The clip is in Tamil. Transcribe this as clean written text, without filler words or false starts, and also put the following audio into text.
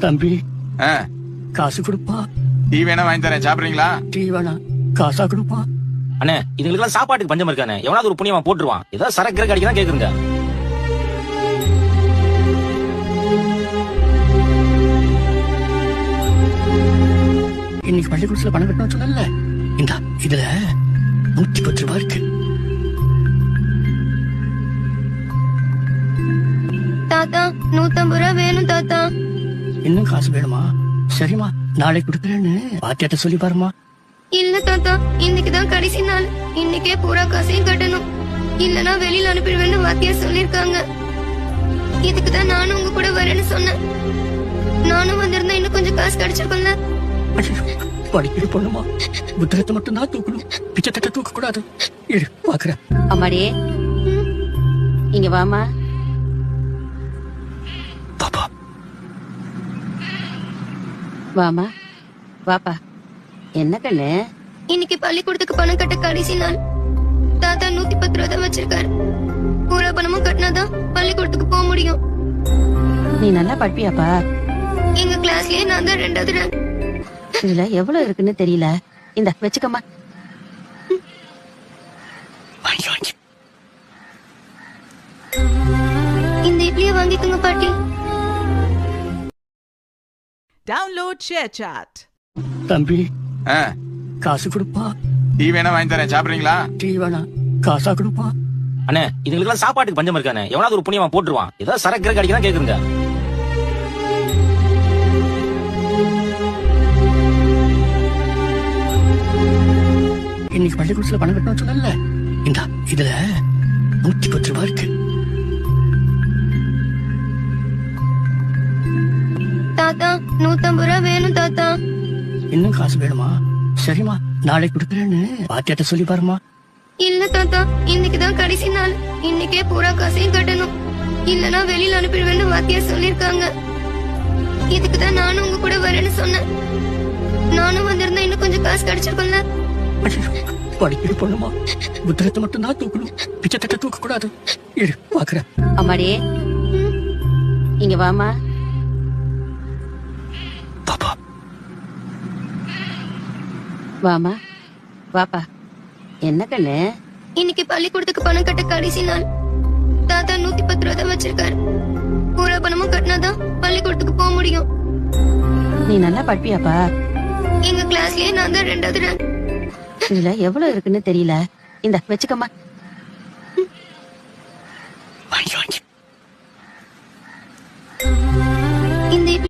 தம்பி ஆ, காசு கொடுப்பா. டீ வேணா வாங்கி தரேன், சாப்பிடுறீங்களா? டீ வேணா, காசா கொடுப்பா. அண்ணே இதுங்களுக்கு எல்லாம் சாப்பாட்டுக்கு பஞ்சம் இருக்கானே, எவனாவது ஒரு புண்ணியமா போட்டுருவான். ஏதாவது சரக்கு அடிக்கலாம் கேக்குறீங்க. இன்னைக்கு பள்ளிக்கூடத்துல பணம் கட்டணும் சொன்னல, இந்த இதுல 110 ரூபாய் இருக்கு. தாத்தா 150 ரூபா வேணும் தாத்தா. இன்னும் காசு வேணுமா? சரிம்மா, நாளைக்கு கொடுக்குறேன்னு பாத்தியாட்ட சொல்லி பாருமா. இல்ல தாத்தா, இன்னைக்குதான் கடைசி நாள். இன்னைக்கே பூரா காசையும் கட்டணும், இல்லனா வெளியில அனுப்பிடுவேன்னு வாத்தியார் சொல்லிருக்காங்க. இதுக்குதான் நானும் உங்க கூட வரேன்னு சொன்னேன். நானும் வந்திருந்தா இன்னும் கொஞ்சம் காசு கிடைச்சிருக்கும்ல. படிக்கிற பொண்ணுமா, புத்தகத்தை மட்டும் தான் தூக்கணும், பிச்சை தட்ட தூக்க கூடாது. இரு பாக்குறேன். அம்மாடி இங்க வாமா. பாப்பா வாமா வாப்பா. என்ன கண்ணு? இன்னைக்கு பள்ளிக்கூடத்துக்கு பணம் கட்ட கடைசி நாள். தாத்தா 110 ரூபா தான் வச்சிருக்காரு. பூரா பணமும் கட்டினாதான் பள்ளிக்கூடத்துக்கு போக முடியும். நீ நல்லா படிப்பியாப்பா? எங்க கிளாஸ்லயே நான் தான் 2வது ரேங்க். இதுல எவ்வளவு இருக்குன்னு தெரியல. இந்த வச்சுக்கம்மா. வாங்கி வாங்கி. இந்த இட்லியை வாங்கிக்கோங்க பாட்டி. Download ShareChat. தம்பி ஆ, காசு கொடுப்பா. டீ வேணா வாங்கி தரேன், சாப்பிடுறீங்களா? டீ வேணா, காசா கொடுப்பா. அண்ணே இதுங்களுக்கு எல்லாம் சாப்பாட்டுக்கு பஞ்சம் இருக்கானே, எவனாவது ஒரு புண்ணியமா போட்டுருவான். ஏதாவது சரக்கு அடிக்கலாம் கேக்குறீங்க. இன்னைக்கு பள்ளிக்கூடத்துல பணம் கட்டணும் சொன்னல, இந்த இதுல 110 ரூபாய் இருக்கு. தாத்தா 150 ரூபா வேணும் தாத்தா. இன்னும் காசு வேணுமா? சரிம்மா, நாளைக்கு கொடுக்குறேன்னு பாத்தியாட்ட சொல்லி பாருமா. இல்ல தாத்தா, இன்னைக்குதான் கடைசி நாள். இன்னைக்கே பூரா காசையும் கட்டணும், இல்லனா வெளியில அனுப்பிடுவேன்னு வாத்தியார் சொல்லிருக்காங்க. இதுக்குதான் நானும் உங்க கூட வரேன்னு சொன்னேன். நானும் வந்திருந்தா இன்னும் கொஞ்சம் காசு கிடைச்சிருக்கும்ல. படிக்கிற பொண்ணுமா, புத்தகத்தை மட்டும் தான் தூக்கணும், பிச்சை தட்ட தூக்க கூடாது. இரு பாக்குறேன். அம்மாடி இங்க வாமா. பாப்பா வாமா வாப்பா. என்ன கண்ணு? இன்னைக்கு பள்ளிக்கூடத்துக்கு பணம் கட்ட கடைசி நாள். தாத்தா 110 ரூபா தான் வச்சிருக்காரு. பூரா பணமும் கட்டினாதான் பள்ளிக்கூடத்துக்கு போக முடியும். நீ நல்லா படிப்பியாப்பா? எங்க கிளாஸ்லயே நான் தான் 2வது ரேங்க். இதுல எவ்வளவு இருக்குன்னு தெரியல. இந்த வச்சுக்கம்மா.